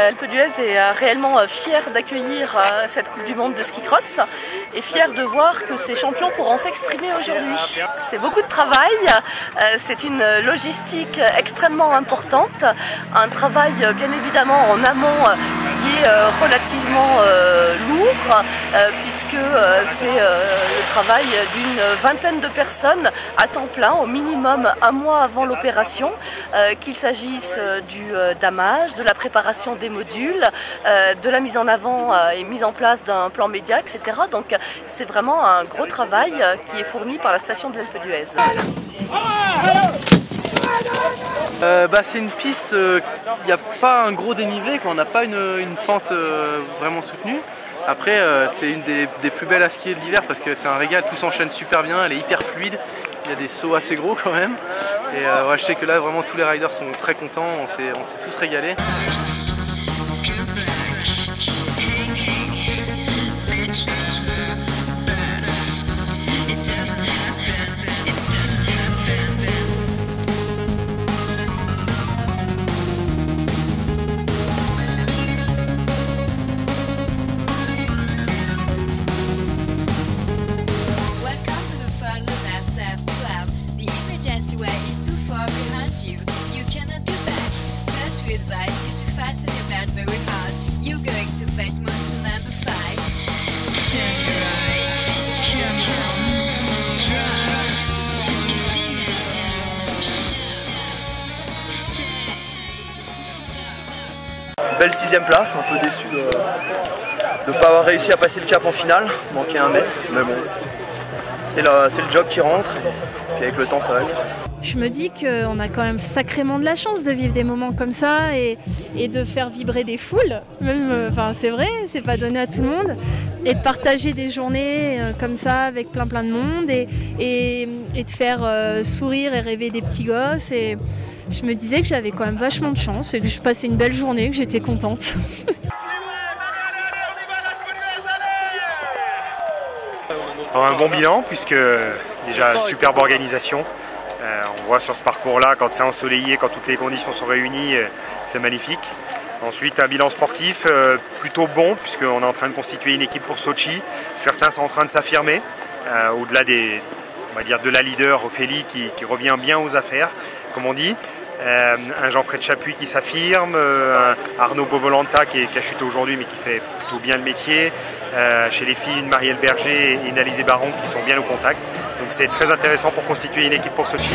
Alpe d'Huez est réellement fière d'accueillir cette Coupe du Monde de ski cross et fière de voir que ces champions pourront s'exprimer aujourd'hui. C'est beaucoup de travail, c'est une logistique extrêmement importante, un travail bien évidemment en amont qui est relativement lourd puisque c'est le travail d'une vingtaine de personnes à temps plein, au minimum un mois avant l'opération, qu'il s'agisse du damage, de la préparation des modules, de la mise en avant et mise en place d'un plan média, etc. Donc c'est vraiment un gros travail qui est fourni par la station de l'Alpe d'Huez. C'est une piste, il n'y a pas un gros dénivelé, on n'a pas une pente vraiment soutenue. Après c'est une des plus belles à skier de l'hiver parce que c'est un régal, tout s'enchaîne super bien, elle est hyper fluide, il y a des sauts assez gros quand même. Et je sais que là vraiment tous les riders sont très contents, on s'est tous régalés. Belle 6e place, un peu déçu de ne pas avoir réussi à passer le cap en finale, manquer 1 mètre, mais bon, c'est le job qui rentre, puis avec le temps ça va aller. Je me dis qu'on a quand même sacrément de la chance de vivre des moments comme ça et de faire vibrer des foules, même, c'est vrai, c'est pas donné à tout le monde, et de partager des journées comme ça avec plein de monde et de faire sourire et rêver des petits gosses. Et je me disais que j'avais quand même vachement de chance et que je passais une belle journée, que j'étais contente. Un bon bilan puisque déjà superbe organisation. On voit sur ce parcours-là, quand c'est ensoleillé, quand toutes les conditions sont réunies, c'est magnifique. Ensuite, un bilan sportif plutôt bon puisqu'on est en train de constituer une équipe pour Sochi. Certains sont en train de s'affirmer, au-delà de la leader Ophélie qui revient bien aux affaires, comme on dit. Un Jean-Fred Chapuis qui s'affirme, un Arnaud Bovolanta qui a chuté aujourd'hui mais qui fait plutôt bien le métier. Chez les filles, une Marielle Berger et une Alizé Baron qui sont bien au contact. Donc c'est très intéressant pour constituer une équipe pour Sochi.